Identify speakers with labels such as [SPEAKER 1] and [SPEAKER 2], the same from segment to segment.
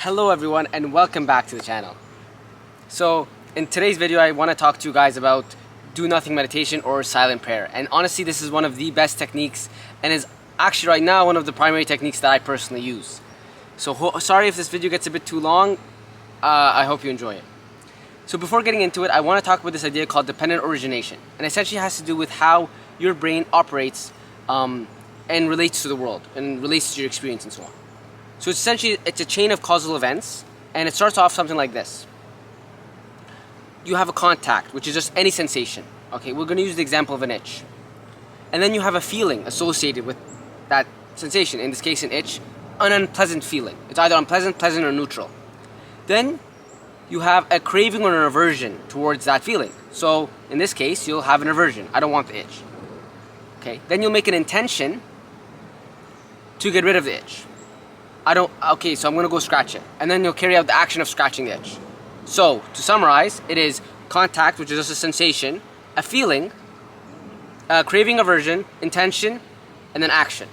[SPEAKER 1] Hello everyone and welcome back to the channel. So in today's video I want to talk to you guys about do nothing meditation or silent prayer, and honestly this is one of the best techniques and is actually right now one of the primary techniques that I personally use. So sorry if this video gets a bit too long. I hope you enjoy it. So before getting into it, I want to talk about this idea called dependent origination, and essentially has to do with how your brain operates and relates to the world and relates to your experience and so on. So essentially it's a chain of causal events, and it starts off something like this. You have a contact, which is just any sensation. Okay, we're going to use the example of an itch. And then you have a feeling associated with that sensation, in this case an itch, an unpleasant feeling. It's either unpleasant, pleasant, or neutral. Then you have a craving or an aversion towards that feeling. So in this case you'll have an aversion. I don't want the itch. Okay, then you'll make an intention to get rid of the itch. So I'm going to go scratch it. And then you'll carry out the action of scratching the itch. So, to summarize, it is contact, which is just a sensation, a feeling, a craving, aversion, intention, and then action.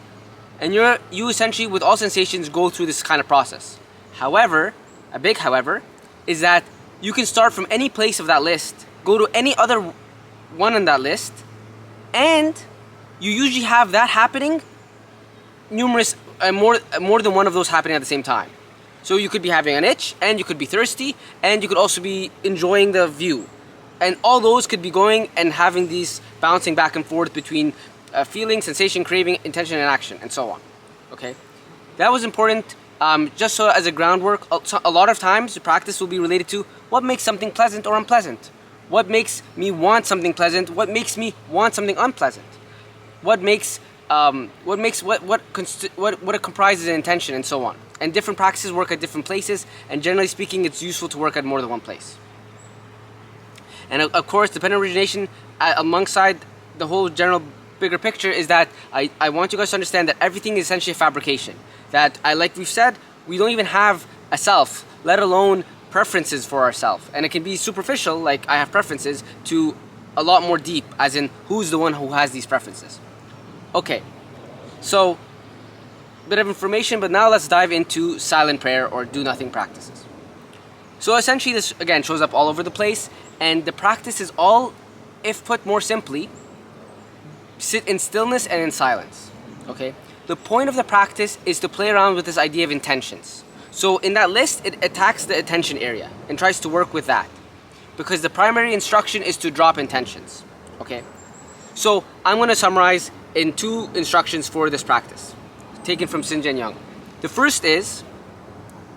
[SPEAKER 1] And you essentially, with all sensations, go through this kind of process. However, a big however, is that you can start from any place of that list, go to any other one on that list, and you usually have that happening more than one of those happening at the same time. So you could be having an itch, and you could be thirsty, and you could also be enjoying the view. And all those could be going and having these bouncing back and forth between feeling, sensation, craving, intention, and action, and so on. Okay? That was important just so as a groundwork. A lot of times the practice will be related to what makes something pleasant or unpleasant. What makes me want something pleasant? What makes me want something unpleasant? What comprises an intention, and so on. And different practices work at different places, and generally speaking it's useful to work at more than one place. And of course dependent origination alongside the whole general bigger picture is that I want you guys to understand that everything is essentially a fabrication. That like we've said, we don't even have a self, let alone preferences for ourselves. And it can be superficial, like I have preferences, to a lot more deep, as in who's the one who has these preferences. Okay, so bit of information, but now let's dive into silent prayer or do nothing practices. So essentially this again shows up all over the place, and the practice is all, if put more simply, sit in stillness and in silence. Okay, the point of the practice is to play around with this idea of intentions. So in that list it attacks the attention area and tries to work with that, because the primary instruction is to drop intentions. Okay, so I'm going to summarize in two instructions for this practice, taken from Sinjin Young. The first is,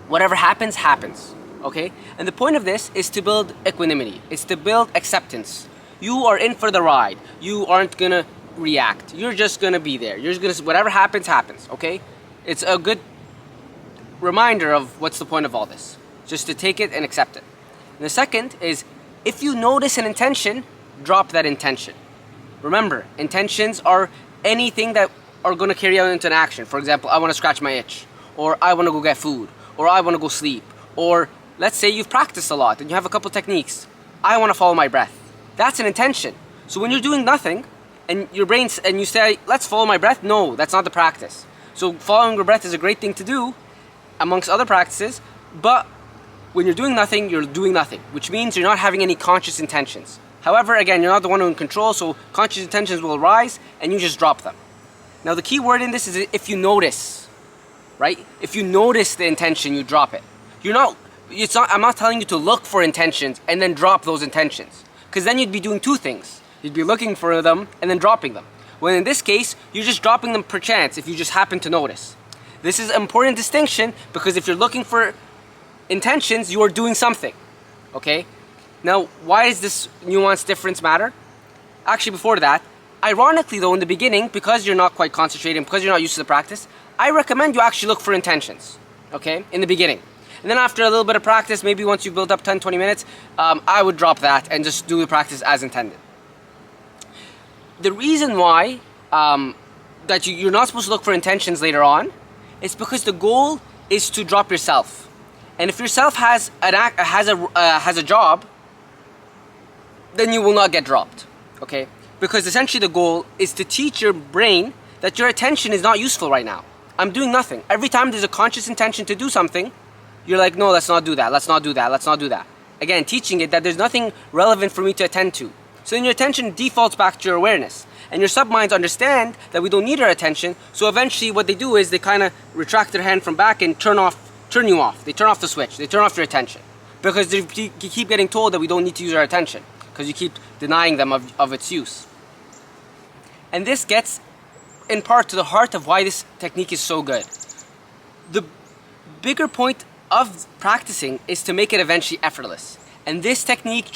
[SPEAKER 1] whatever happens, happens. Okay? And the point of this is to build equanimity. It's to build acceptance. You are in for the ride. You aren't gonna react. You're just gonna be there. You're just gonna, whatever happens, happens. Okay? It's a good reminder of what's the point of all this. Just to take it and accept it. And the second is, if you notice an intention, drop that intention. Remember, intentions are anything that are going to carry out into an action. For example, I want to scratch my itch, or I want to go get food, or I want to go sleep, or let's say you've practiced a lot and you have a couple techniques. I want to follow my breath. That's an intention. So when you're doing nothing and your brain and you say, let's follow my breath, no, that's not the practice. So following your breath is a great thing to do amongst other practices, but when you're doing nothing, which means you're not having any conscious intentions. However, again, you're not the one in control, so conscious intentions will arise and you just drop them. Now the key word in this is if you notice, right? If you notice the intention, you drop it. I'm not telling you to look for intentions and then drop those intentions, because then you'd be doing two things. You'd be looking for them and then dropping them. When in this case, you're just dropping them per chance if you just happen to notice. This is an important distinction, because if you're looking for intentions, you are doing something. Okay? Now, why does this nuanced difference matter? Actually, before that, ironically though, in the beginning, because you're not quite concentrating, because you're not used to the practice, I recommend you actually look for intentions, okay, in the beginning. And then after a little bit of practice, maybe once you build up 10-20 minutes, I would drop that and just do the practice as intended. The reason why that you're not supposed to look for intentions later on is because the goal is to drop yourself. And if yourself has a job, then you will not get dropped, okay? Because essentially the goal is to teach your brain that your attention is not useful right now. I'm doing nothing. Every time there's a conscious intention to do something, you're like, no, let's not do that, let's not do that, let's not do that. Again, teaching it that there's nothing relevant for me to attend to. So then your attention defaults back to your awareness. And your subminds understand that we don't need our attention, so eventually what they do is they kind of retract their hand from back and turn you off. They turn off the switch, they turn off your attention. Because you keep getting told that we don't need to use our attention, because you keep denying them of its use. And this gets in part to the heart of why this technique is so good. The bigger point of practicing is to make it eventually effortless. And this technique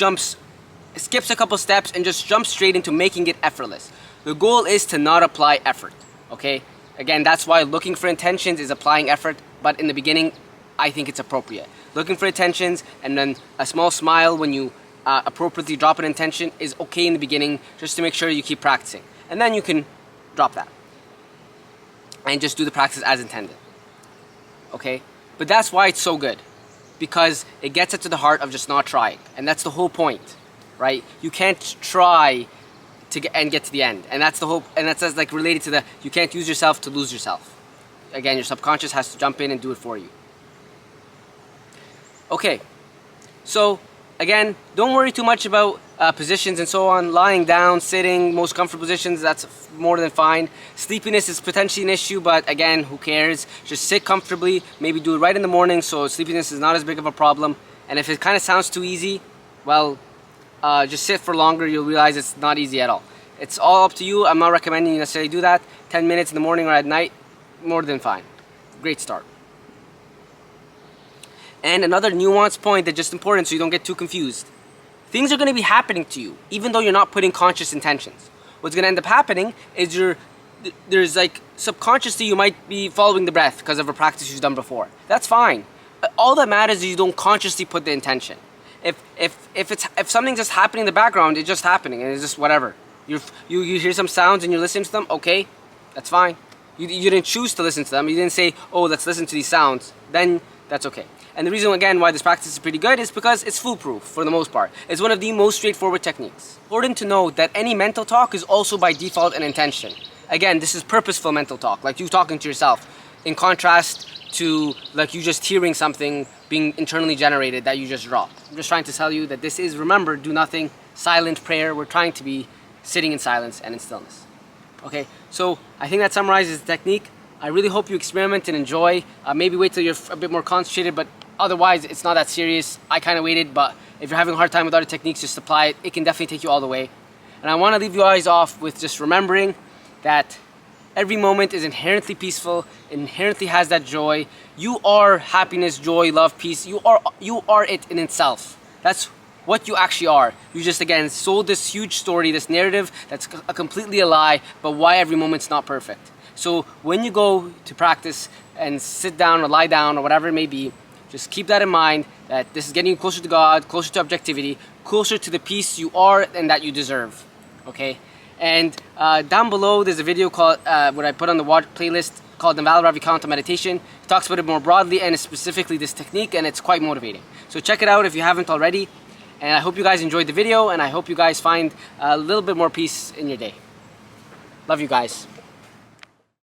[SPEAKER 1] skips a couple steps and just jumps straight into making it effortless. The goal is to not apply effort, okay? Again, that's why looking for intentions is applying effort, but in the beginning, I think it's appropriate. Looking for intentions and then a small smile when you appropriately drop an intention is okay in the beginning, just to make sure you keep practicing. And then you can drop that and just do the practice as intended, okay? But that's why it's so good, because it gets it to the heart of just not trying, and that's the whole point, right? You can't try and get to the end, and that's the whole, and that's like related to the you can't use yourself to lose yourself. Again, your subconscious has to jump in and do it for you. Okay, so again, don't worry too much about positions and so on. Lying down, sitting, most comfortable positions, that's more than fine. Sleepiness is potentially an issue, but again, who cares? Just sit comfortably, maybe do it right in the morning so sleepiness is not as big of a problem. And if it kind of sounds too easy, well, just sit for longer, you'll realize it's not easy at all. It's all up to you. I'm not recommending you necessarily do that. 10 minutes in the morning or at night, more than fine. Great start. And another nuanced point that's just important so you don't get too confused. Things are going to be happening to you, even though you're not putting conscious intentions. What's going to end up happening is there's like subconsciously you might be following the breath because of a practice you've done before. That's fine. All that matters is you don't consciously put the intention. If something's just happening in the background, it's just happening and it's just whatever. You hear some sounds and you listen to them, okay, that's fine. You didn't choose to listen to them. You didn't say, oh, let's listen to these sounds. Then that's okay. And the reason, again, why this practice is pretty good is because it's foolproof for the most part. It's one of the most straightforward techniques. Important to note that any mental talk is also by default an intention. Again, this is purposeful mental talk, like you talking to yourself, in contrast to like you just hearing something being internally generated that you just dropped. I'm just trying to tell you that this is, remember, do nothing, silent prayer. We're trying to be sitting in silence and in stillness. Okay, so I think that summarizes the technique. I really hope you experiment and enjoy. Maybe wait till you're a bit more concentrated, but otherwise it's not that serious. I kind of waited, but if you're having a hard time with other techniques, just apply it. It can definitely take you all the way. And I want to leave you guys off with just remembering that every moment is inherently peaceful, inherently has that joy. You are happiness, joy, love, peace. You are it in itself. That's what you actually are. You just, again, sold this huge story, this narrative that's completely a lie, but why every moment's not perfect. So when you go to practice and sit down or lie down or whatever it may be, just keep that in mind, that this is getting you closer to God, closer to objectivity, closer to the peace you are and that you deserve. Okay? And down below there's a video called, what I put on the playlist called Naval Ravikant meditation. It talks about it more broadly and specifically this technique, and it's quite motivating. So check it out if you haven't already. And I hope you guys enjoyed the video, and I hope you guys find a little bit more peace in your day. Love you guys.